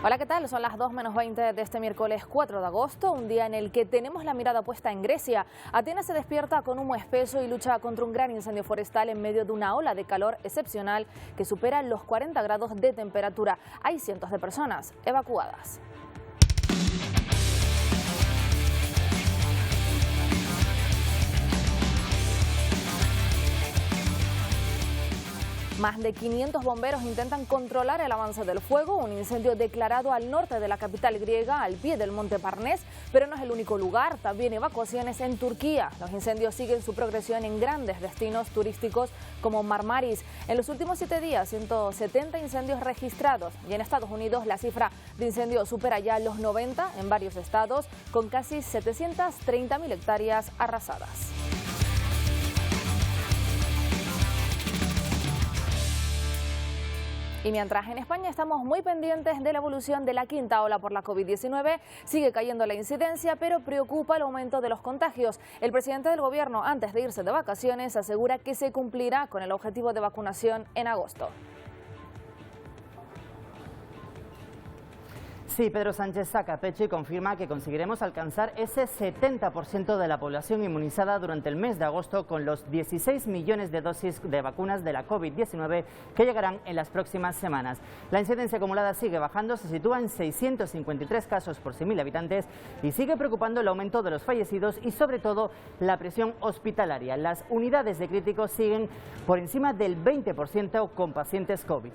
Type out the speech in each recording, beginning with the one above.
Hola, ¿qué tal? Son las 2:20 de este miércoles 4 de agosto, un día en el que tenemos la mirada puesta en Grecia. Atenas se despierta con humo espeso y lucha contra un gran incendio forestal en medio de una ola de calor excepcional que supera los 40 grados de temperatura. Hay cientos de personas evacuadas. Más de 500 bomberos intentan controlar el avance del fuego, un incendio declarado al norte de la capital griega, al pie del monte Parnés, pero no es el único lugar, también evacuaciones en Turquía. Los incendios siguen su progresión en grandes destinos turísticos como Marmaris. En los últimos 7 días, 170 incendios registrados, y en Estados Unidos la cifra de incendios supera ya los 90 en varios estados, con casi 730.000 hectáreas arrasadas. Y mientras en España estamos muy pendientes de la evolución de la quinta ola por la COVID-19, sigue cayendo la incidencia, pero preocupa el aumento de los contagios. El presidente del Gobierno, antes de irse de vacaciones, asegura que se cumplirá con el objetivo de vacunación en agosto. Sí, Pedro Sánchez saca pecho y confirma que conseguiremos alcanzar ese 70% de la población inmunizada durante el mes de agosto con los 16 millones de dosis de vacunas de la COVID-19 que llegarán en las próximas semanas. La incidencia acumulada sigue bajando, se sitúa en 653 casos por 100.000 habitantes y sigue preocupando el aumento de los fallecidos y sobre todo la presión hospitalaria. Las unidades de críticos siguen por encima del 20% con pacientes COVID.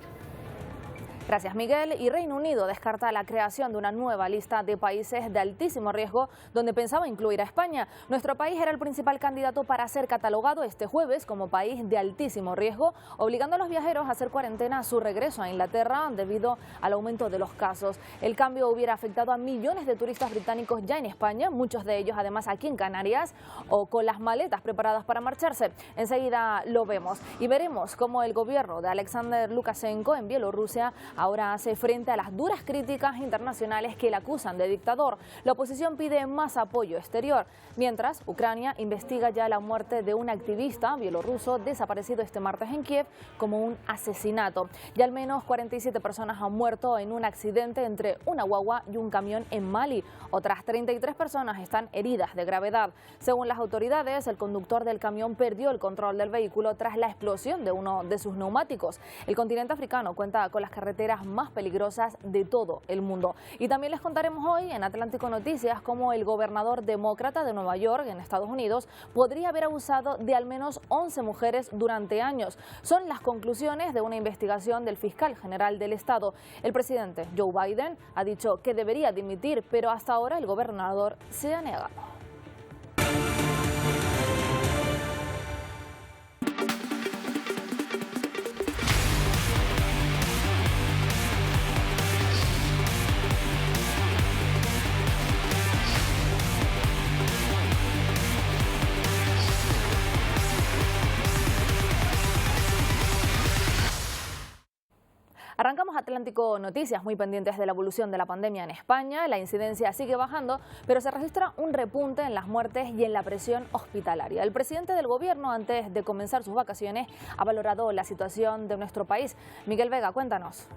Gracias, Miguel. Y Reino Unido descarta la creación de una nueva lista de países de altísimo riesgo donde pensaba incluir a España. Nuestro país era el principal candidato para ser catalogado este jueves como país de altísimo riesgo, obligando a los viajeros a hacer cuarentena a su regreso a Inglaterra debido al aumento de los casos. El cambio hubiera afectado a millones de turistas británicos ya en España, muchos de ellos además aquí en Canarias o con las maletas preparadas para marcharse. Enseguida lo vemos y veremos cómo el gobierno de Alexander Lukashenko en Bielorrusia ahora hace frente a las duras críticas internacionales que le acusan de dictador. La oposición pide más apoyo exterior, mientras Ucrania investiga ya la muerte de un activista bielorruso desaparecido este martes en Kiev como un asesinato. Ya al menos 47 personas han muerto en un accidente entre una guagua y un camión en Mali. Otras 33 personas están heridas de gravedad. Según las autoridades, el conductor del camión perdió el control del vehículo tras la explosión de uno de sus neumáticos. El continente africano cuenta con las carreteras más peligrosas de todo el mundo. Y también les contaremos hoy en Atlántico Noticias cómo el gobernador demócrata de Nueva York, en Estados Unidos, podría haber abusado de al menos 11 mujeres durante años. Son las conclusiones de una investigación del fiscal general del estado. El presidente Joe Biden ha dicho que debería dimitir, pero hasta ahora el gobernador se ha negado. Arrancamos Atlántico Noticias, muy pendientes de la evolución de la pandemia en España. La incidencia sigue bajando, pero se registra un repunte en las muertes y en la presión hospitalaria. El presidente del gobierno, antes de comenzar sus vacaciones, ha valorado la situación de nuestro país. Miguel Vega, cuéntanos.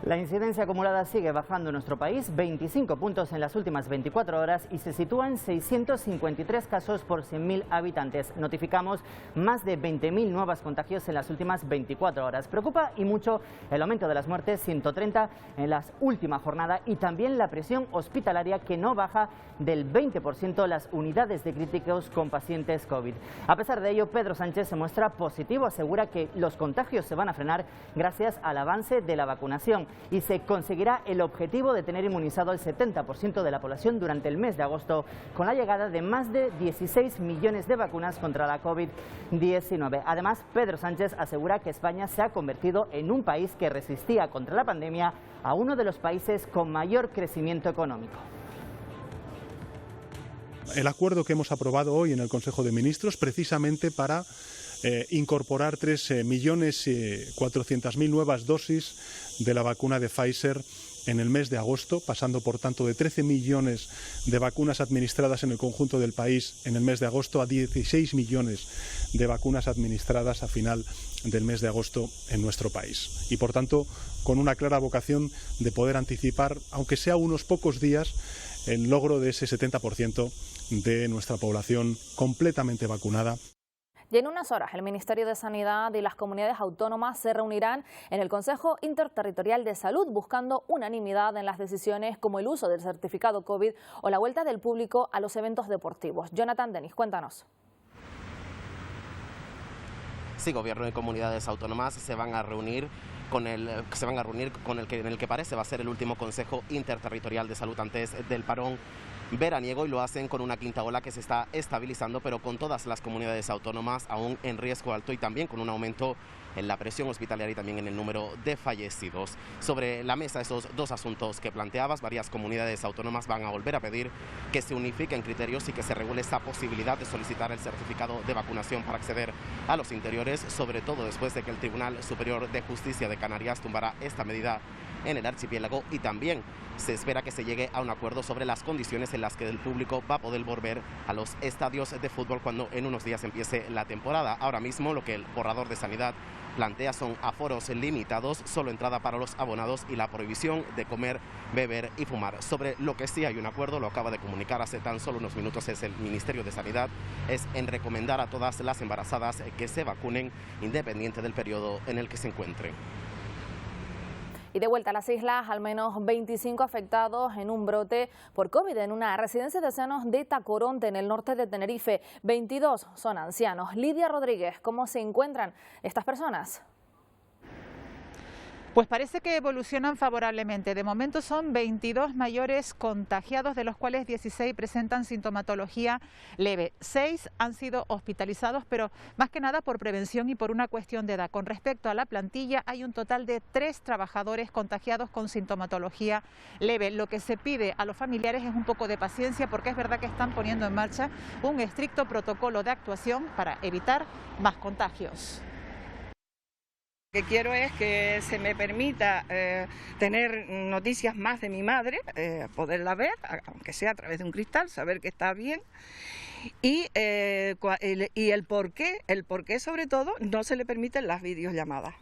La incidencia acumulada sigue bajando en nuestro país, 25 puntos en las últimas 24 horas y se sitúa en 653 casos por 100.000 habitantes. Notificamos más de 20.000 nuevos contagios en las últimas 24 horas. Preocupa y mucho el aumento de las muertes, 130 en la última jornada, y también la presión hospitalaria que no baja del 20% las unidades de críticos con pacientes COVID. A pesar de ello, Pedro Sánchez se muestra positivo, asegura que los contagios se van a frenar gracias al avance de la vacunación y se conseguirá el objetivo de tener inmunizado el 70% de la población durante el mes de agosto con la llegada de más de 16 millones de vacunas contra la COVID-19. Además, Pedro Sánchez asegura que España se ha convertido en un país que resistía contra la pandemia a uno de los países con mayor crecimiento económico. El acuerdo que hemos aprobado hoy en el Consejo de Ministros precisamente para incorporar 3.400.000 nuevas dosis de la vacuna de Pfizer en el mes de agosto, pasando por tanto de 13 millones de vacunas administradas en el conjunto del país en el mes de agosto a 16 millones de vacunas administradas a final del mes de agosto en nuestro país. Y por tanto, con una clara vocación de poder anticipar, aunque sea unos pocos días, el logro de ese 70% de nuestra población completamente vacunada. Y en unas horas el Ministerio de Sanidad y las comunidades autónomas se reunirán en el Consejo Interterritorial de Salud buscando unanimidad en las decisiones como el uso del certificado COVID o la vuelta del público a los eventos deportivos. Jonathan Denis, cuéntanos. Sí, Gobierno y comunidades autónomas se van a reunir en el que parece va a ser el último Consejo Interterritorial de Salud antes del parón veraniego, y lo hacen con una quinta ola que se está estabilizando, pero con todas las comunidades autónomas aún en riesgo alto y también con un aumento en la presión hospitalaria y también en el número de fallecidos. Sobre la mesa esos dos asuntos que planteabas, varias comunidades autónomas van a volver a pedir que se unifiquen criterios y que se regule esa posibilidad de solicitar el certificado de vacunación para acceder a los interiores, sobre todo después de que el Tribunal Superior de Justicia de Canarias tumbara esta medida en el archipiélago, y también se espera que se llegue a un acuerdo sobre las condiciones en las que el público va a poder volver a los estadios de fútbol cuando en unos días empiece la temporada. Ahora mismo lo que el borrador de Sanidad plantea son aforos limitados, solo entrada para los abonados y la prohibición de comer, beber y fumar. Sobre lo que sí hay un acuerdo, lo acaba de comunicar hace tan solo unos minutos es el Ministerio de Sanidad, es en recomendar a todas las embarazadas que se vacunen independiente del periodo en el que se encuentren. Y de vuelta a las islas, al menos 25 afectados en un brote por COVID en una residencia de ancianos de Tacoronte, en el norte de Tenerife. 22 son ancianos. Lidia Rodríguez, ¿cómo se encuentran estas personas? Pues parece que evolucionan favorablemente. De momento son 22 mayores contagiados, de los cuales 16 presentan sintomatología leve. 6 han sido hospitalizados, pero más que nada por prevención y por una cuestión de edad. Con respecto a la plantilla, hay un total de 3 trabajadores contagiados con sintomatología leve. Lo que se pide a los familiares es un poco de paciencia, porque es verdad que están poniendo en marcha un estricto protocolo de actuación para evitar más contagios. Lo que quiero es que se me permita tener noticias más de mi madre, poderla ver, aunque sea a través de un cristal, saber que está bien, y el por qué sobre todo no se le permiten las videollamadas.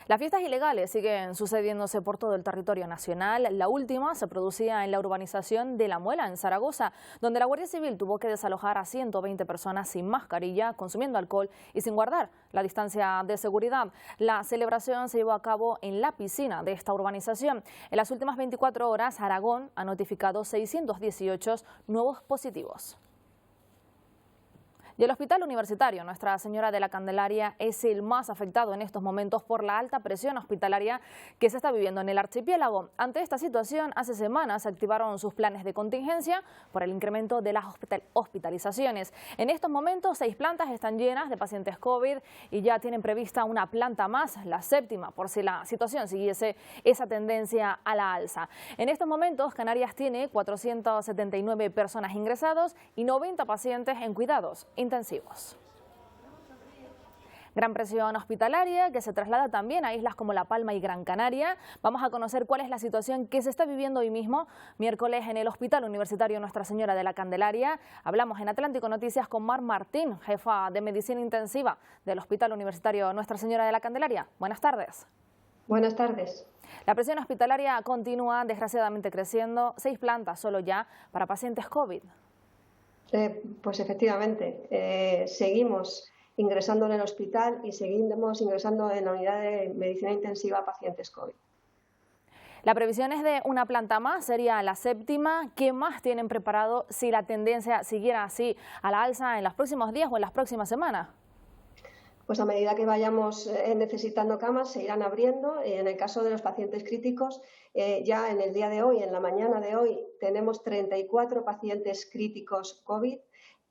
Las fiestas ilegales siguen sucediéndose por todo el territorio nacional. La última se producía en la urbanización de La Muela, en Zaragoza, donde la Guardia Civil tuvo que desalojar a 120 personas sin mascarilla, consumiendo alcohol y sin guardar la distancia de seguridad. La celebración se llevó a cabo en la piscina de esta urbanización. En las últimas 24 horas, Aragón ha notificado 618 nuevos positivos. Y el Hospital Universitario Nuestra Señora de la Candelaria es el más afectado en estos momentos por la alta presión hospitalaria que se está viviendo en el archipiélago. Ante esta situación, hace semanas se activaron sus planes de contingencia por el incremento de las hospitalizaciones. En estos momentos, 6 plantas están llenas de pacientes COVID y ya tienen prevista una planta más, la 7ª, por si la situación siguiese esa tendencia a la alza. En estos momentos, Canarias tiene 479 personas ingresadas y 90 pacientes en cuidados intensivos. Gran presión hospitalaria que se traslada también a islas como La Palma y Gran Canaria. Vamos a conocer cuál es la situación que se está viviendo hoy mismo, miércoles, en el Hospital Universitario Nuestra Señora de la Candelaria. Hablamos en Atlántico Noticias con Mar Martín, jefa de Medicina Intensiva del Hospital Universitario Nuestra Señora de la Candelaria. Buenas tardes. Buenas tardes. La presión hospitalaria continúa desgraciadamente creciendo. 6 plantas solo ya para pacientes COVID. Pues efectivamente, seguimos ingresando en el hospital y seguimos ingresando en la unidad de medicina intensiva a pacientes COVID. La previsión es de una planta más, sería la 7ª. ¿Qué más tienen preparado si la tendencia siguiera así a la alza en los próximos días o en las próximas semanas? Pues a medida que vayamos necesitando camas se irán abriendo. En el caso de los pacientes críticos, ya en el día de hoy, en la mañana de hoy, tenemos 34 pacientes críticos COVID.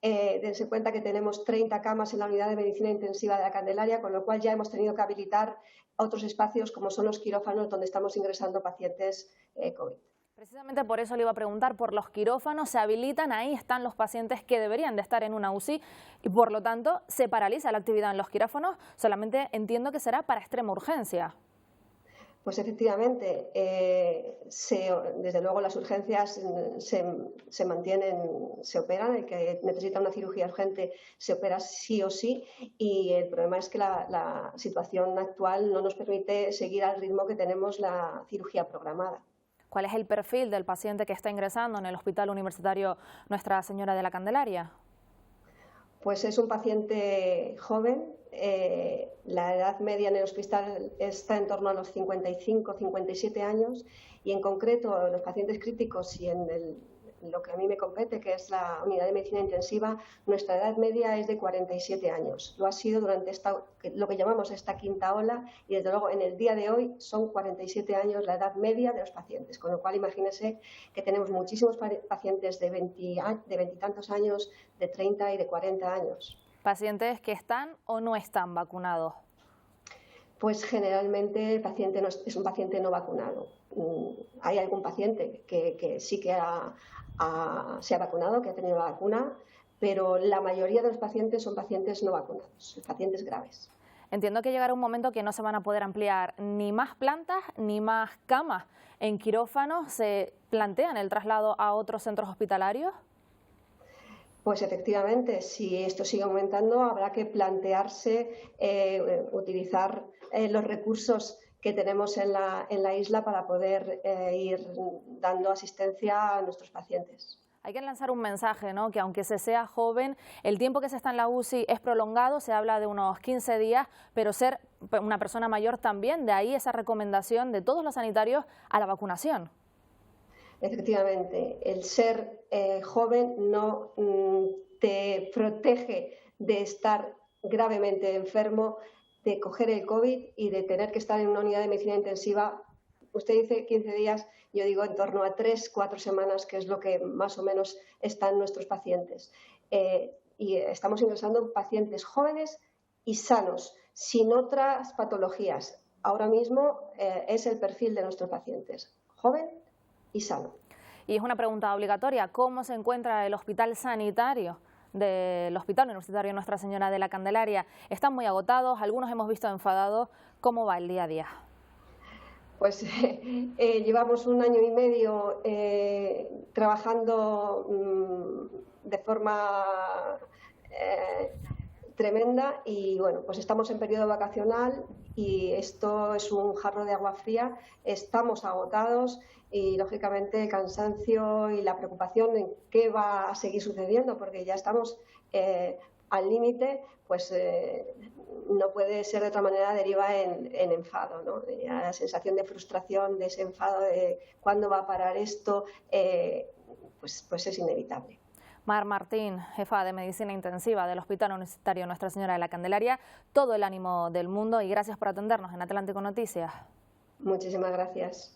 Dense cuenta que tenemos 30 camas en la unidad de medicina intensiva de la Candelaria, con lo cual ya hemos tenido que habilitar otros espacios como son los quirófanos, donde estamos ingresando pacientes COVID. Precisamente por eso le iba a preguntar por los quirófanos. Se habilitan, ahí están los pacientes que deberían de estar en una UCI y por lo tanto se paraliza la actividad en los quirófanos. Solamente entiendo que será para extrema urgencia. Pues efectivamente, desde luego las urgencias se mantienen, se operan, el que necesita una cirugía urgente se opera sí o sí, y el problema es que la situación actual no nos permite seguir al ritmo que tenemos la cirugía programada. ¿Cuál es el perfil del paciente que está ingresando en el Hospital Universitario Nuestra Señora de la Candelaria? Pues es un paciente joven. La edad media en el hospital está en torno a los 55-57 años, y en concreto los pacientes críticos y en lo que a mí me compete, que es la unidad de medicina intensiva, nuestra edad media es de 47 años. Lo ha sido durante lo que llamamos esta quinta ola, y desde luego en el día de hoy son 47 años la edad media de los pacientes, con lo cual imagínense que tenemos muchísimos pacientes de 20 y tantos años, de 30 y de 40 años. ¿Pacientes que están o no están vacunados? Pues generalmente el paciente es un paciente no vacunado. Hay algún paciente que sí que se ha vacunado, que ha tenido la vacuna, pero la mayoría de los pacientes son pacientes no vacunados, pacientes graves. Entiendo que llegará un momento que no se van a poder ampliar ni más plantas ni más camas. ¿En quirófanos se plantean el traslado a otros centros hospitalarios? Pues efectivamente, si esto sigue aumentando, habrá que plantearse utilizar los recursos que tenemos en la isla para poder ir dando asistencia a nuestros pacientes. Hay que lanzar un mensaje, ¿no? Que aunque se sea joven, el tiempo que se está en la UCI es prolongado, se habla de unos 15 días, pero ser una persona mayor también, de ahí esa recomendación de todos los sanitarios a la vacunación. Efectivamente, el ser joven no te protege de estar gravemente enfermo, de coger el COVID y de tener que estar en una unidad de medicina intensiva. Usted dice 15 días, yo digo en torno a 3-4 semanas, que es lo que más o menos están nuestros pacientes. Y estamos ingresando pacientes jóvenes y sanos, sin otras patologías. Ahora mismo es el perfil de nuestros pacientes, joven y sano. Y es una pregunta obligatoria, ¿cómo se encuentra el hospital sanitario del Hospital Universitario Nuestra Señora de la Candelaria? Están muy agotados, algunos hemos visto enfadados. ¿Cómo va el día a día? Pues llevamos 1 año y medio trabajando de forma tremenda, y bueno, pues estamos en periodo vacacional y esto es un jarro de agua fría. Estamos agotados y lógicamente el cansancio y la preocupación en qué va a seguir sucediendo, porque ya estamos al límite, pues no puede ser de otra manera, deriva en enfado, ¿no? La sensación de frustración, de ese enfado de cuándo va a parar esto, pues es inevitable. Mar Martín, jefa de Medicina Intensiva del Hospital Universitario Nuestra Señora de la Candelaria, todo el ánimo del mundo y gracias por atendernos en Atlántico Noticias. Muchísimas gracias.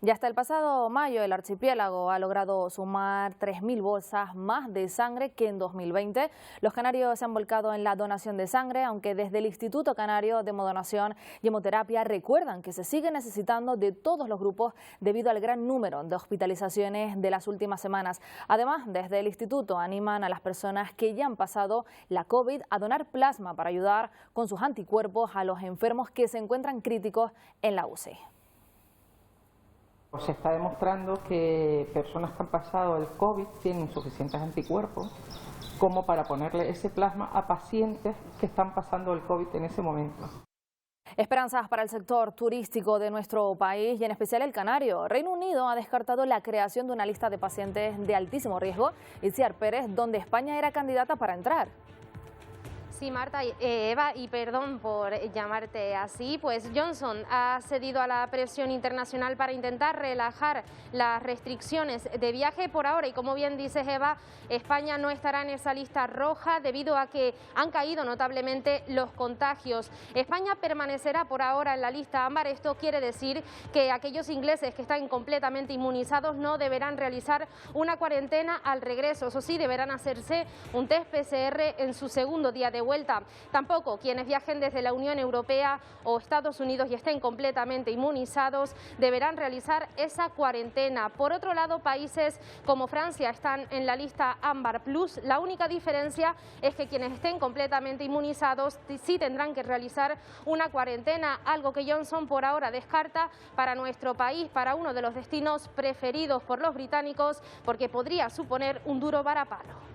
Ya hasta el pasado mayo el archipiélago ha logrado sumar 3.000 bolsas más de sangre que en 2020. Los canarios se han volcado en la donación de sangre, aunque desde el Instituto Canario de Hemodonación y Hemoterapia recuerdan que se sigue necesitando de todos los grupos debido al gran número de hospitalizaciones de las últimas semanas. Además, desde el instituto animan a las personas que ya han pasado la COVID a donar plasma para ayudar con sus anticuerpos a los enfermos que se encuentran críticos en la UCI. Se está demostrando que personas que han pasado el COVID tienen suficientes anticuerpos como para ponerle ese plasma a pacientes que están pasando el COVID en ese momento. Esperanzas para el sector turístico de nuestro país y en especial el canario. Reino Unido ha descartado la creación de una lista de pacientes de altísimo riesgo, Itziar Pérez, donde España era candidata para entrar. Sí, Marta, Eva, y perdón por llamarte así, pues Johnson ha cedido a la presión internacional para intentar relajar las restricciones de viaje por ahora, y como bien dices, Eva, España no estará en esa lista roja debido a que han caído notablemente los contagios. España permanecerá por ahora en la lista ámbar. Esto quiere decir que aquellos ingleses que están completamente inmunizados no deberán realizar una cuarentena al regreso. Eso sí, deberán hacerse un test PCR en su segundo día de vuelta. Tampoco quienes viajen desde la Unión Europea o Estados Unidos y estén completamente inmunizados deberán realizar esa cuarentena. Por otro lado, países como Francia están en la lista Ámbar Plus. La única diferencia es que quienes estén completamente inmunizados sí tendrán que realizar una cuarentena, algo que Johnson por ahora descarta para nuestro país, para uno de los destinos preferidos por los británicos, porque podría suponer un duro varapalo.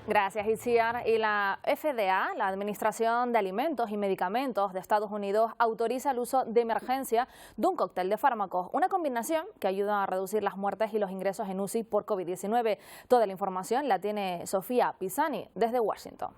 Gracias, Itziar. Y la FDA, la Administración de Alimentos y Medicamentos de Estados Unidos, autoriza el uso de emergencia de un cóctel de fármacos, una combinación que ayuda a reducir las muertes y los ingresos en UCI por COVID-19. Toda la información la tiene Sofía Pisani desde Washington.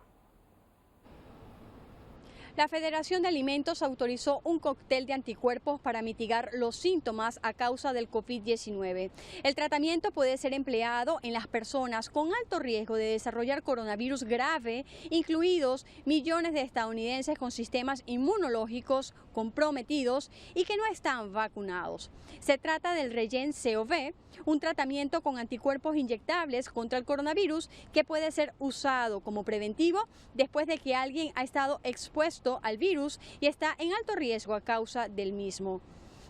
La Federación de Alimentos autorizó un cóctel de anticuerpos para mitigar los síntomas a causa del COVID-19. El tratamiento puede ser empleado en las personas con alto riesgo de desarrollar coronavirus grave, incluidos millones de estadounidenses con sistemas inmunológicos comprometidos y que no están vacunados. Se trata del Regen-CoV, un tratamiento con anticuerpos inyectables contra el coronavirus que puede ser usado como preventivo después de que alguien ha estado expuesto al virus y está en alto riesgo a causa del mismo.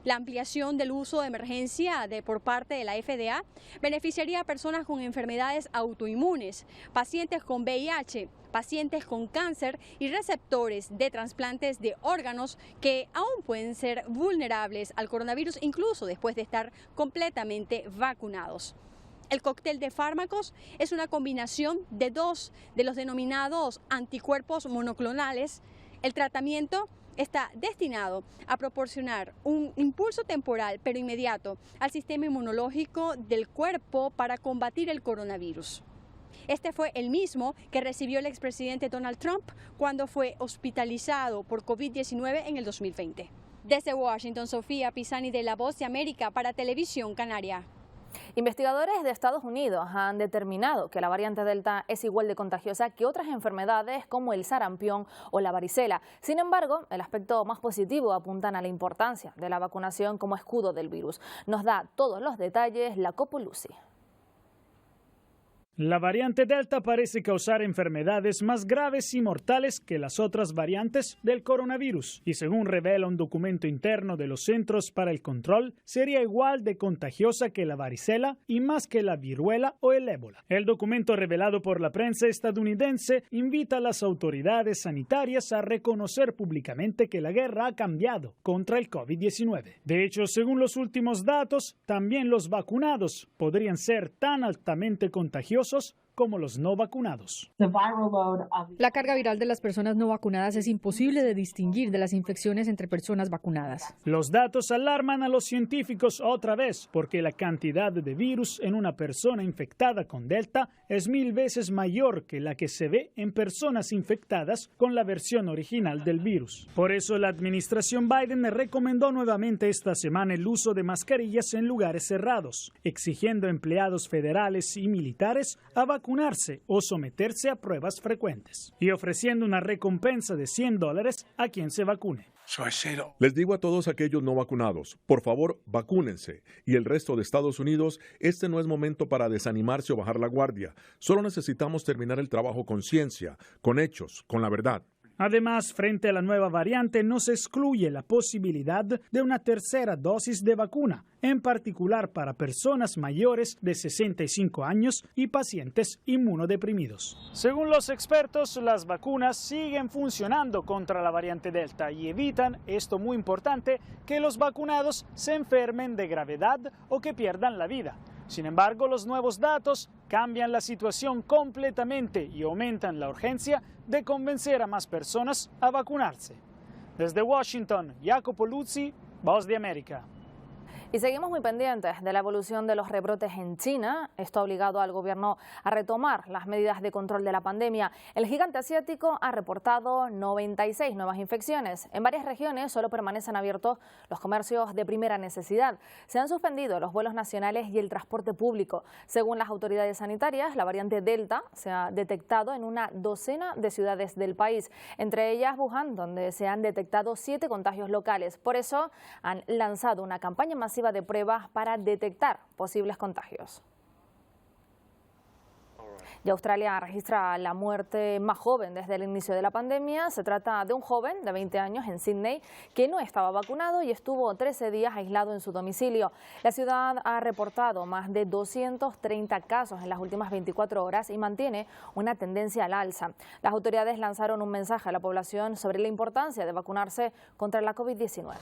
La ampliación del uso de emergencia por parte de la FDA beneficiaría a personas con enfermedades autoinmunes, pacientes con VIH, pacientes con cáncer y receptores de trasplantes de órganos que aún pueden ser vulnerables al coronavirus incluso después de estar completamente vacunados. El cóctel de fármacos es una combinación de dos de los denominados anticuerpos monoclonales. El tratamiento está destinado a proporcionar un impulso temporal pero inmediato al sistema inmunológico del cuerpo para combatir el coronavirus. Este fue el mismo que recibió el expresidente Donald Trump cuando fue hospitalizado por COVID-19 en el 2020. Desde Washington, Sofía Pisani de La Voz de América para Televisión Canaria. Investigadores de Estados Unidos han determinado que la variante Delta es igual de contagiosa que otras enfermedades como el sarampión o la varicela. Sin embargo, el aspecto más positivo apuntan a la importancia de la vacunación como escudo del virus. Nos da todos los detalles Jacopo Luzzi. La variante Delta parece causar enfermedades más graves y mortales que las otras variantes del coronavirus y según revela un documento interno de los Centros para el Control, sería igual de contagiosa que la varicela y más que la viruela o el ébola. El documento revelado por la prensa estadounidense invita a las autoridades sanitarias a reconocer públicamente que la guerra ha cambiado contra el COVID-19. De hecho, según los últimos datos, también los vacunados podrían ser tan altamente contagiosos como los no vacunados. La carga viral de las personas no vacunadas es imposible de distinguir de las infecciones entre personas vacunadas. Los datos alarman a los científicos otra vez porque la cantidad de virus en una persona infectada con Delta es 1000 veces mayor que la que se ve en personas infectadas con la versión original del virus. Por eso la administración Biden recomendó nuevamente esta semana el uso de mascarillas en lugares cerrados, exigiendo a empleados federales y militares a vacunarse o someterse a pruebas frecuentes y ofreciendo una recompensa de $100 a quien se vacune. Les digo a todos aquellos no vacunados, por favor, vacúnense. Y el resto de Estados Unidos, este no es momento para desanimarse o bajar la guardia. Solo necesitamos terminar el trabajo con ciencia, con hechos, con la verdad. Además, frente a la nueva variante, no se excluye la posibilidad de una tercera dosis de vacuna, en particular para personas mayores de 65 años y pacientes inmunodeprimidos. Según los expertos, las vacunas siguen funcionando contra la variante Delta y evitan, esto muy importante, que los vacunados se enfermen de gravedad o que pierdan la vida. Sin embargo, los nuevos datos cambian la situación completamente y aumentan la urgencia de convencer a más personas a vacunarse. Desde Washington, Jacopo Luzzi, Voz de América. Y seguimos muy pendientes de la evolución de los rebrotes en China. Esto ha obligado al gobierno a retomar las medidas de control de la pandemia. El gigante asiático ha reportado 96 nuevas infecciones. En varias regiones solo permanecen abiertos los comercios de primera necesidad. Se han suspendido los vuelos nacionales y el transporte público. Según las autoridades sanitarias, la variante Delta se ha detectado en una docena de ciudades del país, entre ellas Wuhan, donde se han detectado 7 contagios locales. Por eso han lanzado una campaña masiva de pruebas para detectar posibles contagios. Y Australia registra la muerte más joven desde el inicio de la pandemia. Se trata de un joven de 20 años en Sydney que no estaba vacunado y estuvo 13 días aislado en su domicilio. La ciudad ha reportado más de 230 casos en las últimas 24 horas y mantiene una tendencia al alza. Las autoridades lanzaron un mensaje a la población sobre la importancia de vacunarse contra la COVID-19.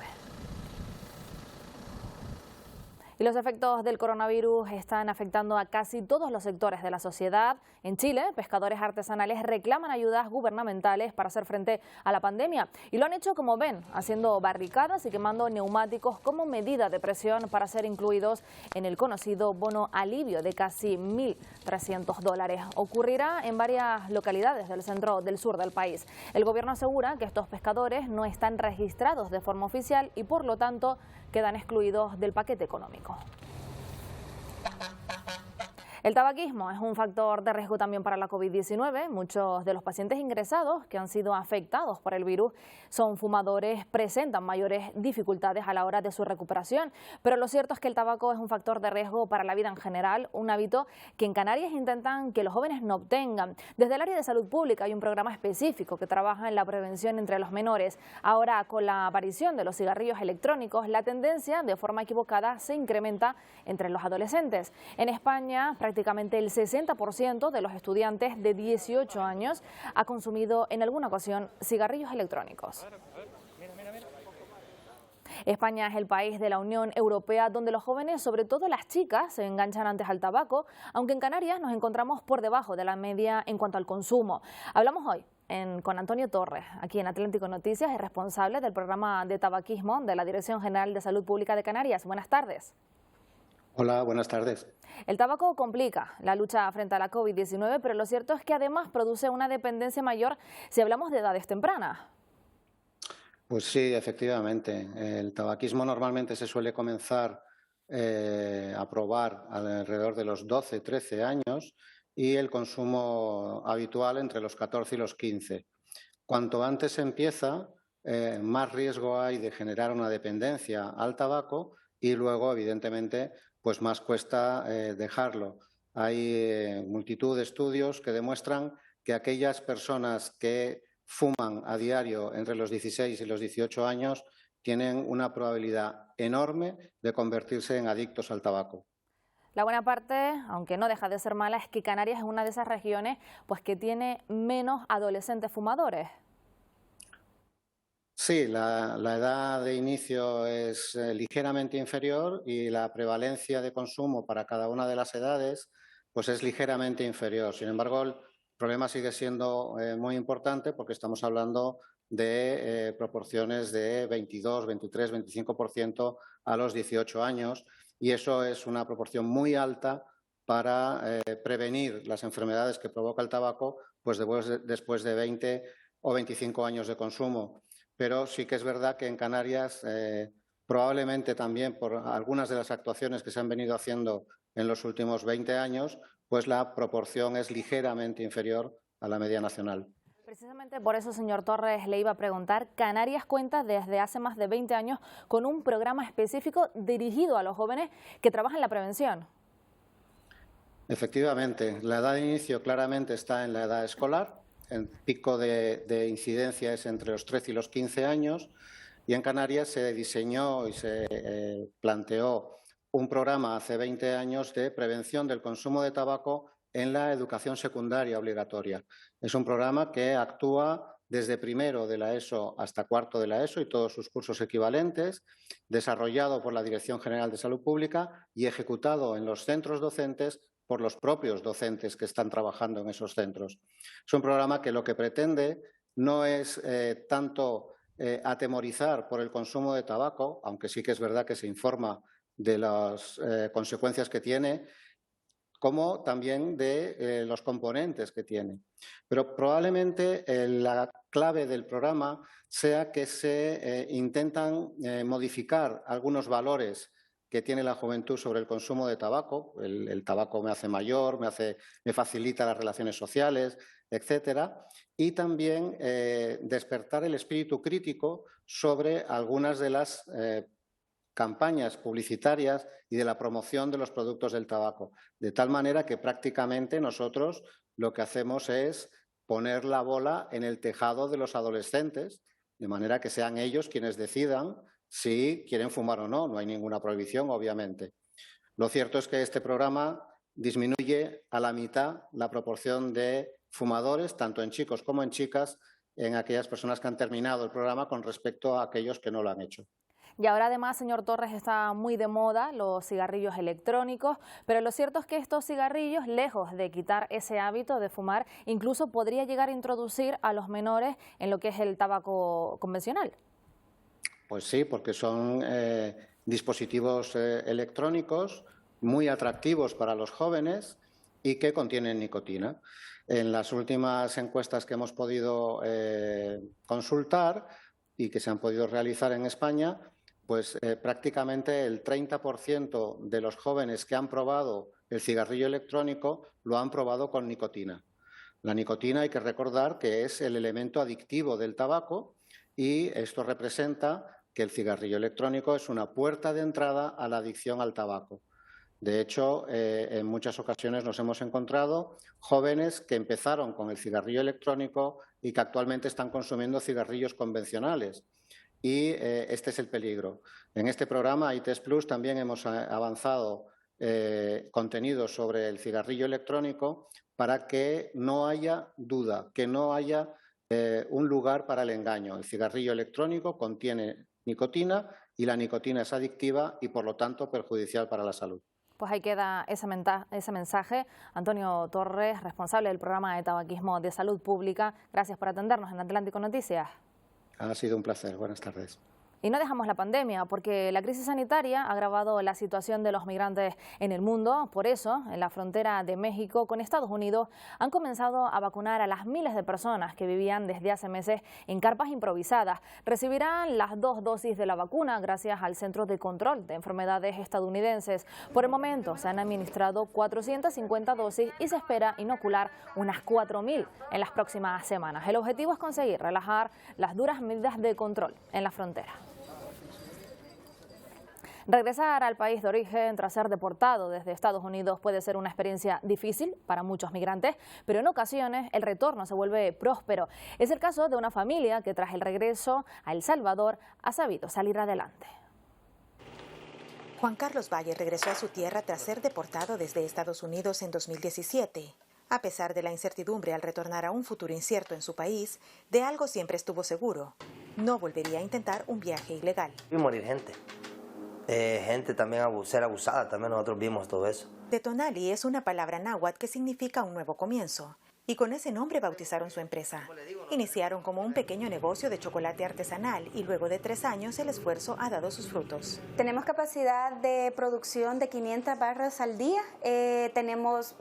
Y los efectos del coronavirus están afectando a casi todos los sectores de la sociedad. En Chile, pescadores artesanales reclaman ayudas gubernamentales para hacer frente a la pandemia. Y lo han hecho, como ven, haciendo barricadas y quemando neumáticos como medida de presión para ser incluidos en el conocido bono alivio de casi $1.300. Ocurrirá en varias localidades del centro del sur del país. El gobierno asegura que estos pescadores no están registrados de forma oficial y, por lo tanto, quedan excluidos del paquete económico. El tabaquismo es un factor de riesgo también para la COVID-19. Muchos de los pacientes ingresados que han sido afectados por el virus son fumadores, presentan mayores dificultades a la hora de su recuperación. Pero lo cierto es que el tabaco es un factor de riesgo para la vida en general, un hábito que en Canarias intentan que los jóvenes no obtengan. Desde el área de salud pública hay un programa específico que trabaja en la prevención entre los menores. Ahora, con la aparición de los cigarrillos electrónicos, la tendencia de forma equivocada se incrementa entre los adolescentes. En España, prácticamente el 60% de los estudiantes de 18 años ha consumido en alguna ocasión cigarrillos electrónicos. España es el país de la Unión Europea donde los jóvenes, sobre todo las chicas, se enganchan antes al tabaco, aunque en Canarias nos encontramos por debajo de la media en cuanto al consumo. Hablamos hoy con Antonio Torres, aquí en Atlántico Noticias, es responsable del programa de tabaquismo de la Dirección General de Salud Pública de Canarias. Buenas tardes. Hola, buenas tardes. El tabaco complica la lucha frente a la COVID-19, pero lo cierto es que además produce una dependencia mayor si hablamos de edades tempranas. Pues sí, efectivamente. El tabaquismo normalmente se suele comenzar a probar alrededor de los 12, 13 años y el consumo habitual entre los 14 y los 15. Cuanto antes se empieza, más riesgo hay de generar una dependencia al tabaco y luego, evidentemente, pues más cuesta dejarlo. Hay multitud de estudios que demuestran que aquellas personas que fuman a diario entre los 16 y los 18 años tienen una probabilidad enorme de convertirse en adictos al tabaco. La buena parte, aunque no deja de ser mala, es que Canarias es una de esas regiones pues, que tiene menos adolescentes fumadores. Sí, la edad de inicio es ligeramente inferior y la prevalencia de consumo para cada una de las edades pues es ligeramente inferior. Sin embargo, el problema sigue siendo muy importante porque estamos hablando de proporciones de 22, 23, 25% a los 18 años y eso es una proporción muy alta para prevenir las enfermedades que provoca el tabaco pues después de 20 o 25 años de consumo. Pero sí que es verdad que en Canarias, probablemente también por algunas de las actuaciones que se han venido haciendo en los últimos 20 años, pues la proporción es ligeramente inferior a la media nacional. Precisamente por eso, señor Torres, le iba a preguntar, Canarias cuenta desde hace más de 20 años con un programa específico dirigido a los jóvenes que trabajan en la prevención. Efectivamente, la edad de inicio claramente está en la edad escolar. El pico de incidencia es entre los 13 y los 15 años y en Canarias se diseñó y se planteó un programa hace 20 años de prevención del consumo de tabaco en la educación secundaria obligatoria. Es un programa que actúa desde primero de la ESO hasta cuarto de la ESO y todos sus cursos equivalentes, desarrollado por la Dirección General de Salud Pública y ejecutado en los centros docentes por los propios docentes que están trabajando en esos centros. Es un programa que lo que pretende no es tanto atemorizar por el consumo de tabaco, aunque sí que es verdad que se informa de las consecuencias que tiene, como también de los componentes que tiene. Pero probablemente la clave del programa sea que se intentan modificar algunos valores que tiene la juventud sobre el consumo de tabaco. El tabaco me hace mayor, me facilita las relaciones sociales, etcétera. Y también despertar el espíritu crítico sobre algunas de las campañas publicitarias y de la promoción de los productos del tabaco. De tal manera que prácticamente nosotros lo que hacemos es poner la bola en el tejado de los adolescentes, de manera que sean ellos quienes decidan si quieren fumar o no. No hay ninguna prohibición, obviamente. Lo cierto es que este programa disminuye a la mitad la proporción de fumadores, tanto en chicos como en chicas, en aquellas personas que han terminado el programa con respecto a aquellos que no lo han hecho. Y ahora además, señor Torres, está muy de moda los cigarrillos electrónicos, pero lo cierto es que estos cigarrillos, lejos de quitar ese hábito de fumar, incluso podría llegar a introducir a los menores en lo que es el tabaco convencional. Pues sí, porque son dispositivos electrónicos muy atractivos para los jóvenes y que contienen nicotina. En las últimas encuestas que hemos podido consultar y que se han podido realizar en España, pues prácticamente el 30% de los jóvenes que han probado el cigarrillo electrónico lo han probado con nicotina. La nicotina, hay que recordar que es el elemento adictivo del tabaco y esto representa que el cigarrillo electrónico es una puerta de entrada a la adicción al tabaco. De hecho, en muchas ocasiones nos hemos encontrado jóvenes que empezaron con el cigarrillo electrónico y que actualmente están consumiendo cigarrillos convencionales. Y este es el peligro. En este programa ITES Plus también hemos avanzado contenidos sobre el cigarrillo electrónico para que no haya duda, que no haya un lugar para el engaño. El cigarrillo electrónico contiene nicotina y la nicotina es adictiva y por lo tanto perjudicial para la salud. Pues ahí queda ese mensaje. Antonio Torres, responsable del programa de tabaquismo de salud pública. Gracias por atendernos en Atlántico Noticias. Ha sido un placer. Buenas tardes. Y no dejamos la pandemia, porque la crisis sanitaria ha agravado la situación de los migrantes en el mundo. Por eso, en la frontera de México con Estados Unidos han comenzado a vacunar a las miles de personas que vivían desde hace meses en carpas improvisadas. Recibirán las 2 dosis de la vacuna gracias al Centro de Control de Enfermedades estadounidenses. Por el momento se han administrado 450 dosis y se espera inocular unas 4.000 en las próximas semanas. El objetivo es conseguir relajar las duras medidas de control en la frontera. Regresar al país de origen tras ser deportado desde Estados Unidos puede ser una experiencia difícil para muchos migrantes, pero en ocasiones el retorno se vuelve próspero. Es el caso de una familia que tras el regreso a El Salvador ha sabido salir adelante. Juan Carlos Valle regresó a su tierra tras ser deportado desde Estados Unidos en 2017. A pesar de la incertidumbre al retornar a un futuro incierto en su país, de algo siempre estuvo seguro: no volvería a intentar un viaje ilegal. Y morir gente. Gente también ser abusada, también nosotros vimos todo eso. Detonali es una palabra náhuatl que significa un nuevo comienzo, y con ese nombre bautizaron su empresa. Iniciaron como un pequeño negocio de chocolate artesanal y luego de 3 años el esfuerzo ha dado sus frutos. Tenemos capacidad de producción de 500 barras al día, tenemos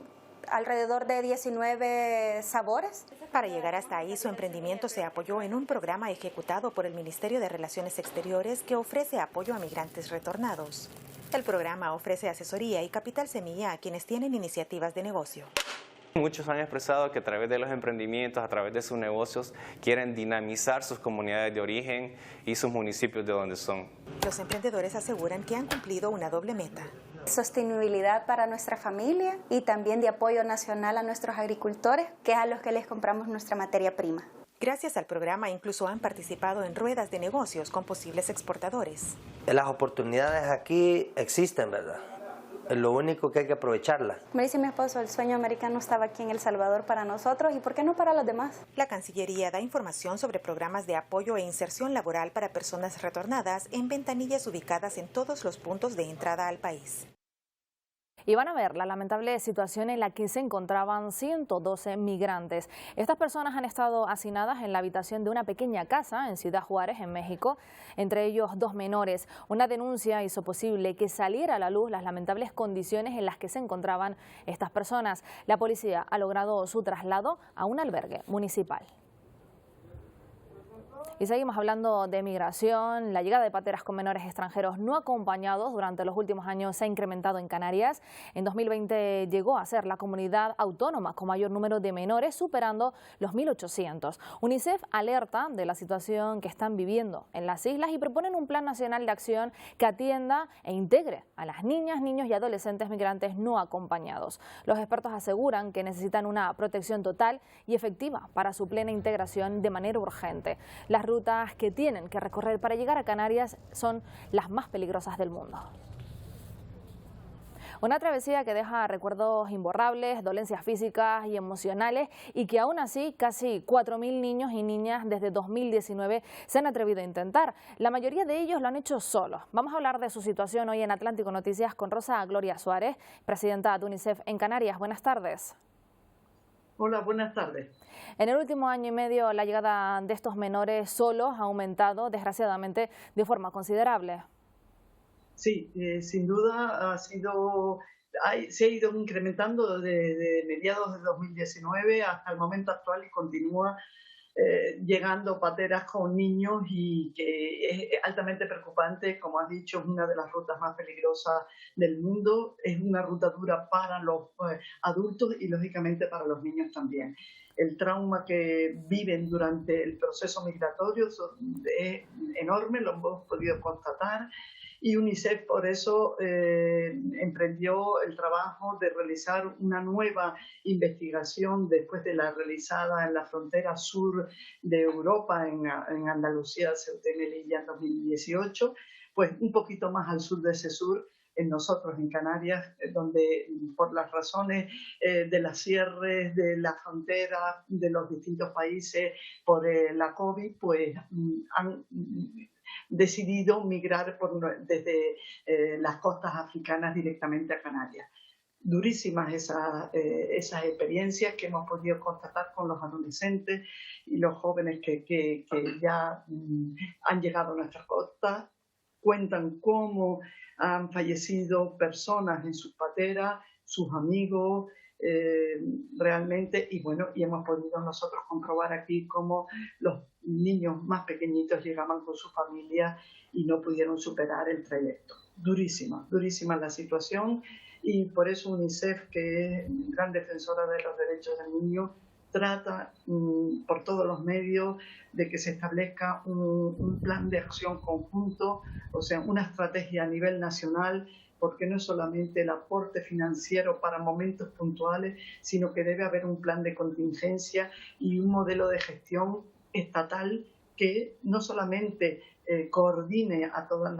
alrededor de 19 sabores. Para llegar hasta ahí, su emprendimiento se apoyó en un programa ejecutado por el Ministerio de Relaciones Exteriores que ofrece apoyo a migrantes retornados. El programa ofrece asesoría y capital semilla a quienes tienen iniciativas de negocio. Muchos han expresado que a través de los emprendimientos, a través de sus negocios, quieren dinamizar sus comunidades de origen y sus municipios de donde son. Los emprendedores aseguran que han cumplido una doble meta: sostenibilidad para nuestra familia y también de apoyo nacional a nuestros agricultores, que es a los que les compramos nuestra materia prima. Gracias al programa incluso han participado en ruedas de negocios con posibles exportadores. Las oportunidades aquí existen, ¿verdad? Lo único que hay que aprovecharla. Me dice mi esposo, el sueño americano estaba aquí en El Salvador para nosotros, ¿y por qué no para los demás? La Cancillería da información sobre programas de apoyo e inserción laboral para personas retornadas en ventanillas ubicadas en todos los puntos de entrada al país. Y van a ver la lamentable situación en la que se encontraban 112 migrantes. Estas personas han estado hacinadas en la habitación de una pequeña casa en Ciudad Juárez, en México, entre ellos 2 menores. Una denuncia hizo posible que saliera a la luz las lamentables condiciones en las que se encontraban estas personas. La policía ha logrado su traslado a un albergue municipal. Y seguimos hablando de migración. La llegada de pateras con menores extranjeros no acompañados durante los últimos años se ha incrementado en Canarias. En 2020 llegó a ser la comunidad autónoma con mayor número de menores, superando los 1.800. UNICEF alerta de la situación que están viviendo en las islas y proponen un plan nacional de acción que atienda e integre a las niñas, niños y adolescentes migrantes no acompañados. Los expertos aseguran que necesitan una protección total y efectiva para su plena integración de manera urgente. Las rutas que tienen que recorrer para llegar a Canarias son las más peligrosas del mundo. Una travesía que deja recuerdos imborrables, dolencias físicas y emocionales y que aún así casi 4.000 niños y niñas desde 2019 se han atrevido a intentar. La mayoría de ellos lo han hecho solos. Vamos a hablar de su situación hoy en Atlántico Noticias con Rosa Gloria Suárez, presidenta de UNICEF en Canarias. Buenas tardes. Hola, buenas tardes. En el último año y medio la llegada de estos menores solos ha aumentado, desgraciadamente, de forma considerable. Sí, sin duda se ha ido incrementando de mediados de 2019 hasta el momento actual y continúa llegando pateras con niños y que es altamente preocupante. Como has dicho, es una de las rutas más peligrosas del mundo, es una ruta dura para los adultos y lógicamente para los niños también. El trauma que viven durante el proceso migratorio es enorme, lo hemos podido constatar. Y UNICEF por eso emprendió el trabajo de realizar una nueva investigación después de la realizada en la frontera sur de Europa, en Andalucía, Ceuta y Melilla en 2018, pues un poquito más al sur de ese sur, en nosotros en Canarias, donde por las razones de las cierres de la frontera de los distintos países por la COVID, pues han decidido migrar desde las costas africanas directamente a Canarias. Durísimas esas experiencias que hemos podido constatar con los adolescentes y los jóvenes que ya han llegado a nuestras costas. Cuentan cómo han fallecido personas en sus pateras, sus amigos, realmente, y bueno, y hemos podido nosotros comprobar aquí cómo los niños más pequeñitos llegaban con su familia y no pudieron superar el trayecto. Durísima la situación, y por eso UNICEF, que es gran defensora de los derechos del niño, trata por todos los medios de que se establezca un plan de acción conjunto, o sea, una estrategia a nivel nacional, porque no es solamente el aporte financiero para momentos puntuales, sino que debe haber un plan de contingencia y un modelo de gestión estatal que no solamente coordine a todas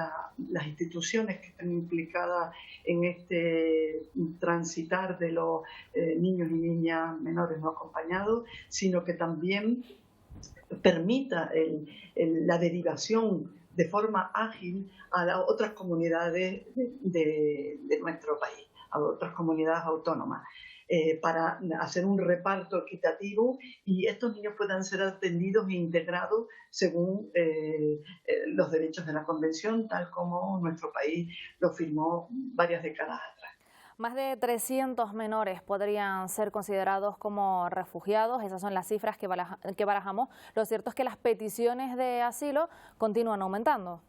las instituciones que están implicadas en este transitar de los niños y niñas menores no acompañados, sino que también permita la derivación de forma ágil a otras comunidades de nuestro país, a otras comunidades autónomas, para hacer un reparto equitativo y estos niños puedan ser atendidos e integrados según los derechos de la Convención, tal como nuestro país lo firmó varias décadas atrás. Más de 300 menores podrían ser considerados como refugiados. Esas son las cifras que barajamos. Lo cierto es que las peticiones de asilo continúan aumentando.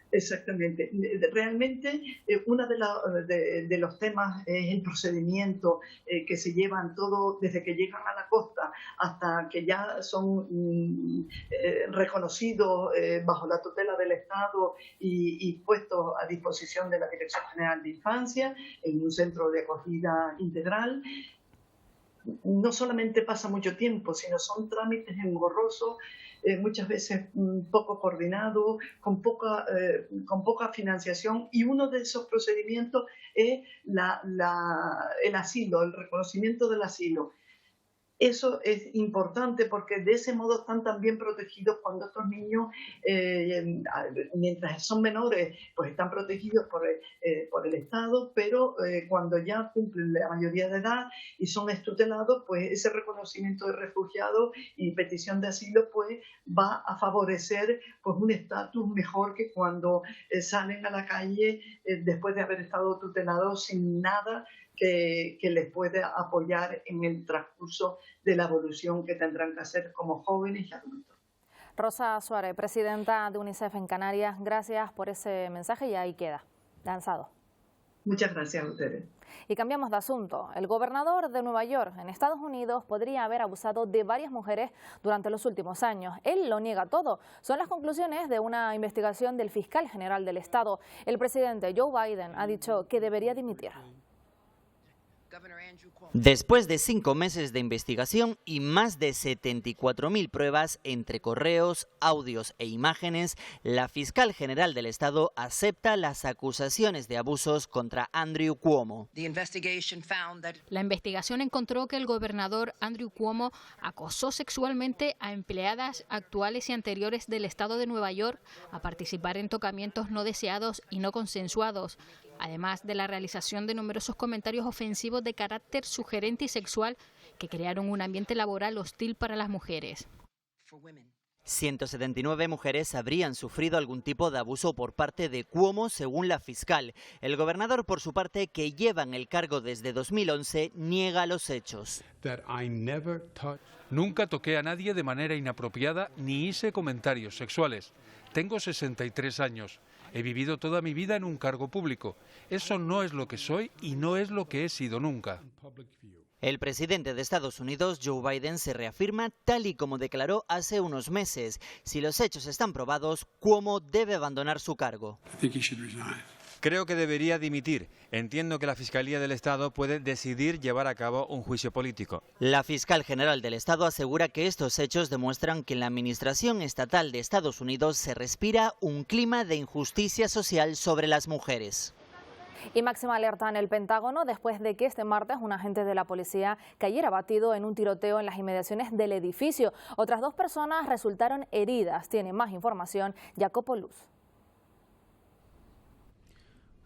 Exactamente. Realmente uno de los temas es el procedimiento que se llevan todo desde que llegan a la costa hasta que ya son reconocidos bajo la tutela del Estado y puestos a disposición de la Dirección General de Infancia en un centro de acogida integral. No solamente pasa mucho tiempo, sino son trámites engorrosos, muchas veces poco coordinados, con poca financiación, y uno de esos procedimientos es el asilo, el reconocimiento del asilo. Eso es importante porque de ese modo están también protegidos cuando estos niños, mientras son menores, pues están protegidos por el Estado, pero cuando ya cumplen la mayoría de edad y son extutelados, pues ese reconocimiento de refugiado y petición de asilo pues va a favorecer pues un estatus mejor que cuando salen a la calle después de haber estado tutelados sin nada que les pueda apoyar en el transcurso de la evolución que tendrán que hacer como jóvenes y adultos. Rosa Suárez, presidenta de UNICEF en Canarias, gracias por ese mensaje y ahí queda, lanzado. Muchas gracias a ustedes. Y cambiamos de asunto. El gobernador de Nueva York, en Estados Unidos, podría haber abusado de varias mujeres durante los últimos años. Él lo niega todo. Son las conclusiones de una investigación del fiscal general del estado. El presidente Joe Biden ha dicho que debería dimitir. Después de 5 meses de investigación y más de 74.000 pruebas entre correos, audios e imágenes, la fiscal general del estado acepta las acusaciones de abusos contra Andrew Cuomo. La investigación encontró que el gobernador Andrew Cuomo acosó sexualmente a empleadas actuales y anteriores del estado de Nueva York a participar en tocamientos no deseados y no consensuados, además de la realización de numerosos comentarios ofensivos de carácter sugerente y sexual que crearon un ambiente laboral hostil para las mujeres. 179 mujeres habrían sufrido algún tipo de abuso por parte de Cuomo, según la fiscal. El gobernador, por su parte, que lleva en el cargo desde 2011, niega los hechos. Nunca toqué a nadie de manera inapropiada ni hice comentarios sexuales. Tengo 63 años. He vivido toda mi vida en un cargo público. Eso no es lo que soy y no es lo que he sido nunca. El presidente de Estados Unidos, Joe Biden, se reafirma tal y como declaró hace unos meses. Si los hechos están probados, Cuomo debe abandonar su cargo. Creo que debería dimitir. Entiendo que la Fiscalía del Estado puede decidir llevar a cabo un juicio político. La fiscal general del Estado asegura que estos hechos demuestran que en la administración estatal de Estados Unidos se respira un clima de injusticia social sobre las mujeres. Y máxima alerta en el Pentágono después de que este martes un agente de la policía cayera abatido en un tiroteo en las inmediaciones del edificio. Otras 2 personas resultaron heridas. Tiene más información Jacopo Luz.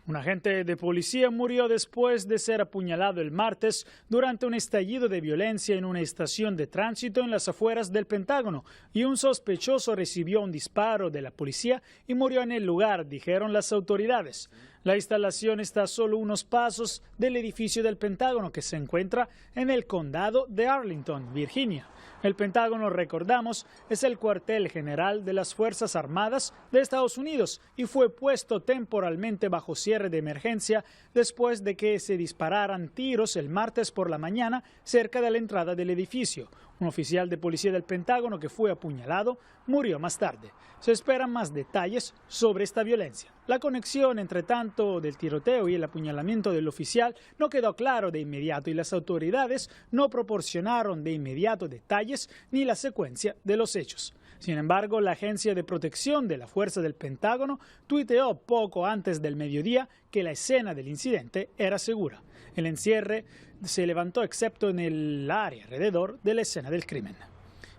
Un agente de policía murió después de ser apuñalado el martes durante un estallido de violencia en una estación de tránsito en las afueras del Pentágono, y un sospechoso recibió un disparo de la policía y murió en el lugar, dijeron las autoridades. La instalación está a solo unos pasos del edificio del Pentágono, que se encuentra en el condado de Arlington, Virginia. El Pentágono, recordamos, es el cuartel general de las Fuerzas Armadas de Estados Unidos y fue puesto temporalmente bajo cierre de emergencia después de que se dispararan tiros el martes por la mañana cerca de la entrada del edificio. Un oficial de policía del Pentágono que fue apuñalado murió más tarde. Se esperan más detalles sobre esta violencia. La conexión, entre tanto, del tiroteo y el apuñalamiento del oficial no quedó claro de inmediato y las autoridades no proporcionaron de inmediato detalles ni la secuencia de los hechos. Sin embargo, la Agencia de Protección de la Fuerza del Pentágono tuiteó poco antes del mediodía que la escena del incidente era segura. El encierre se levantó excepto en el área alrededor de la escena del crimen.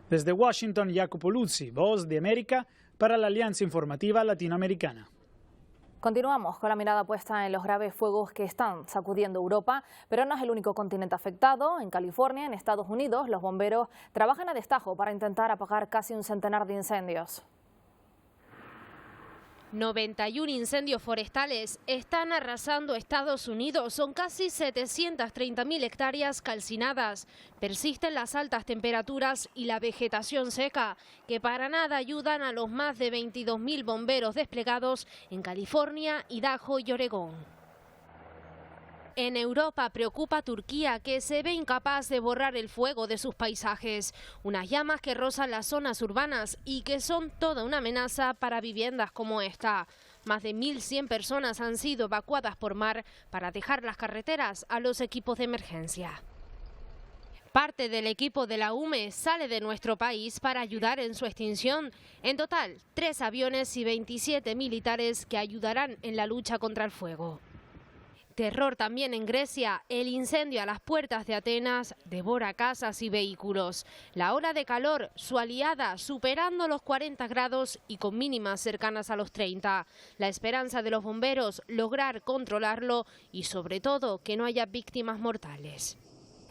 Desde Washington, Jacopo Luzzi, Voz de América, para la Alianza Informativa Latinoamericana. Continuamos con la mirada puesta en los graves fuegos que están sacudiendo Europa, pero no es el único continente afectado. En California, en Estados Unidos, los bomberos trabajan a destajo para intentar apagar casi un centenar de incendios. 91 incendios forestales están arrasando Estados Unidos. Son casi 730.000 hectáreas calcinadas. Persisten las altas temperaturas y la vegetación seca, que para nada ayudan a los más de 22.000 bomberos desplegados en California, Idaho y Oregón. En Europa preocupa a Turquía, que se ve incapaz de borrar el fuego de sus paisajes. Unas llamas que rozan las zonas urbanas y que son toda una amenaza para viviendas como esta. Más de 1.100 personas han sido evacuadas por mar para dejar las carreteras a los equipos de emergencia. Parte del equipo de la UME sale de nuestro país para ayudar en su extinción. En total, 3 aviones y 27 militares que ayudarán en la lucha contra el fuego. Terror también en Grecia. El incendio a las puertas de Atenas devora casas y vehículos. La ola de calor, su aliada, superando los 40 grados y con mínimas cercanas a los 30. La esperanza de los bomberos, lograr controlarlo y sobre todo que no haya víctimas mortales.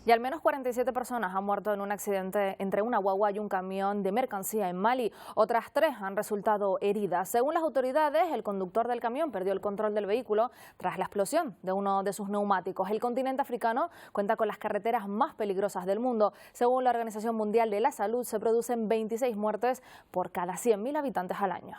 Y al menos 47 personas han muerto en un accidente entre una guagua y un camión de mercancía en Mali. Otras 3 han resultado heridas. Según las autoridades, el conductor del camión perdió el control del vehículo tras la explosión de uno de sus neumáticos. El continente africano cuenta con las carreteras más peligrosas del mundo. Según la Organización Mundial de la Salud, se producen 26 muertes por cada 100.000 habitantes al año.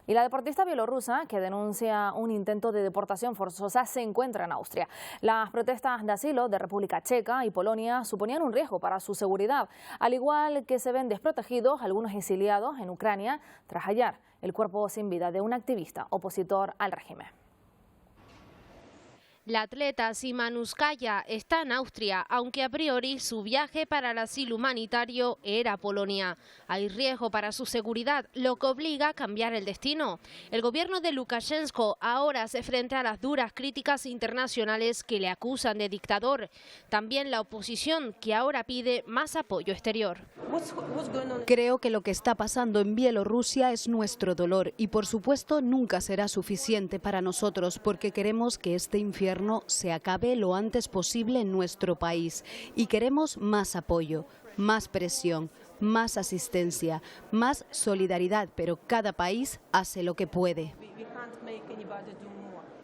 Y la deportista bielorrusa, que denuncia un intento de deportación forzosa, se encuentra en Austria. Las protestas de asilo de República Checa y Polonia suponían un riesgo para su seguridad, al igual que se ven desprotegidos algunos exiliados en Ucrania tras hallar el cuerpo sin vida de un activista opositor al régimen. La atleta Szymanowskaja está en Austria, aunque a priori su viaje para el asilo humanitario era Polonia. Hay riesgo para su seguridad, lo que obliga a cambiar el destino. El gobierno de Lukashenko ahora se enfrenta a las duras críticas internacionales que le acusan de dictador. También la oposición, que ahora pide más apoyo exterior. Creo que lo que está pasando en Bielorrusia es nuestro dolor y, por supuesto, nunca será suficiente para nosotros porque queremos que este infierno se acabe lo antes posible en nuestro país y queremos más apoyo, más presión, más asistencia, más solidaridad, pero cada país hace lo que puede.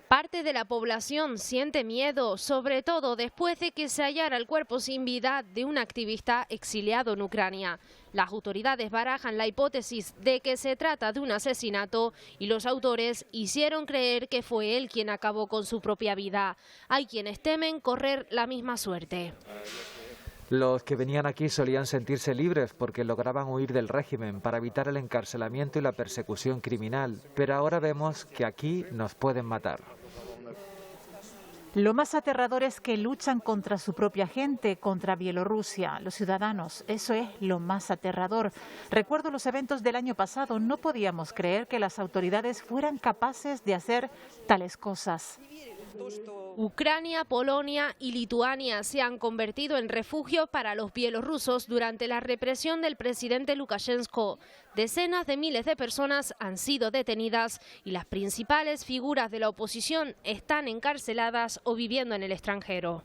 Parte de la población siente miedo, sobre todo después de que se hallara el cuerpo sin vida de un activista exiliado en Ucrania. Las autoridades barajan la hipótesis de que se trata de un asesinato y los autores hicieron creer que fue él quien acabó con su propia vida. Hay quienes temen correr la misma suerte. Los que venían aquí solían sentirse libres porque lograban huir del régimen para evitar el encarcelamiento y la persecución criminal, pero ahora vemos que aquí nos pueden matar. Lo más aterrador es que luchan contra su propia gente, contra Bielorrusia, los ciudadanos. Eso es lo más aterrador. Recuerdo los eventos del año pasado. No podíamos creer que las autoridades fueran capaces de hacer tales cosas. Ucrania, Polonia y Lituania se han convertido en refugio para los bielorrusos durante la represión del presidente Lukashenko. Decenas de miles de personas han sido detenidas y las principales figuras de la oposición están encarceladas o viviendo en el extranjero.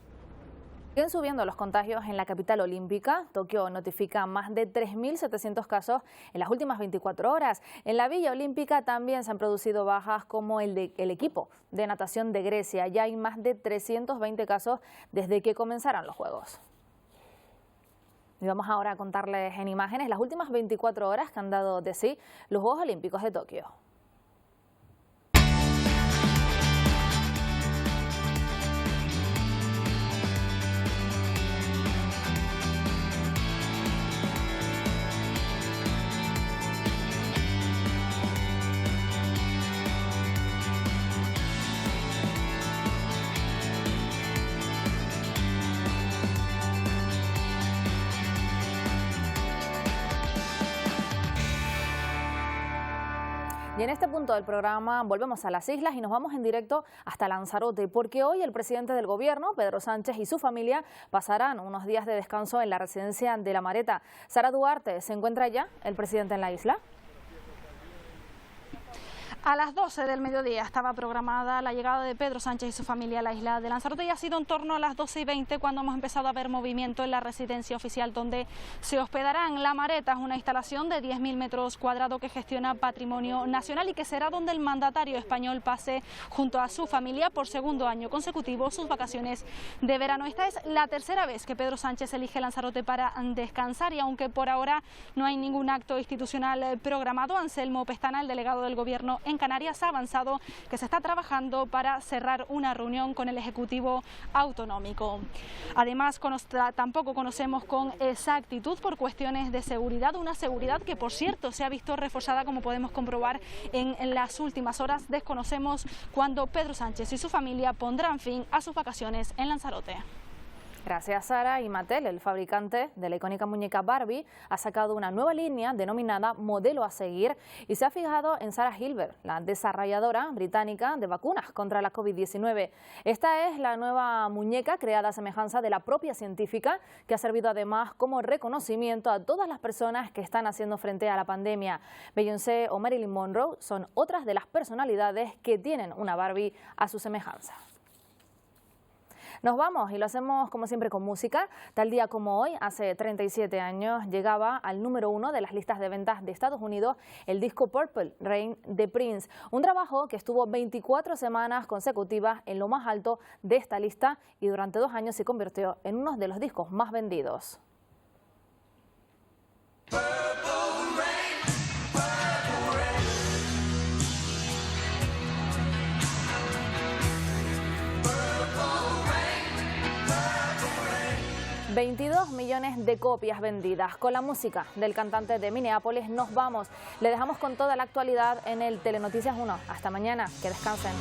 Siguen subiendo los contagios en la capital olímpica. Tokio notifica más de 3.700 casos en las últimas 24 horas. En la Villa Olímpica también se han producido bajas como el equipo de natación de Grecia. Ya hay más de 320 casos desde que comenzaron los Juegos. Y vamos ahora a contarles en imágenes las últimas 24 horas que han dado de sí los Juegos Olímpicos de Tokio. Y en este punto del programa volvemos a las islas y nos vamos en directo hasta Lanzarote, porque hoy el presidente del gobierno, Pedro Sánchez, y su familia pasarán unos días de descanso en la residencia de La Mareta. Sara Duarte, ¿se encuentra ya el presidente en la isla? A las 12 del mediodía estaba programada la llegada de Pedro Sánchez y su familia a la isla de Lanzarote y ha sido en torno a las 12:20 cuando hemos empezado a ver movimiento en la residencia oficial donde se hospedarán. La Mareta es una instalación de 10.000 metros cuadrados que gestiona Patrimonio Nacional y que será donde el mandatario español pase junto a su familia por segundo año consecutivo sus vacaciones de verano. Esta es la tercera vez que Pedro Sánchez elige Lanzarote para descansar y aunque por ahora no hay ningún acto institucional programado, Anselmo Pestana, el delegado del gobierno en Canarias, ha avanzado que se está trabajando para cerrar una reunión con el Ejecutivo Autonómico. Además, tampoco conocemos con exactitud por cuestiones de seguridad, una seguridad que por cierto se ha visto reforzada como podemos comprobar en las últimas horas. Desconocemos cuándo Pedro Sánchez y su familia pondrán fin a sus vacaciones en Lanzarote. Gracias, Sara. Y Mattel, el fabricante de la icónica muñeca Barbie, ha sacado una nueva línea denominada Modelo a Seguir y se ha fijado en Sarah Gilbert, la desarrolladora británica de vacunas contra la COVID-19. Esta es la nueva muñeca creada a semejanza de la propia científica, que ha servido además como reconocimiento a todas las personas que están haciendo frente a la pandemia. Beyoncé o Marilyn Monroe son otras de las personalidades que tienen una Barbie a su semejanza. Nos vamos y lo hacemos como siempre con música. Tal día como hoy, hace 37 años, llegaba al número 1 de las listas de ventas de Estados Unidos el disco Purple Rain de Prince. Un trabajo que estuvo 24 semanas consecutivas en lo más alto de esta lista y durante 2 años se convirtió en uno de los discos más vendidos. 22 millones de copias vendidas. Con la música del cantante de Minneapolis nos vamos. Le dejamos con toda la actualidad en el Telenoticias 1. Hasta mañana. Que descansen.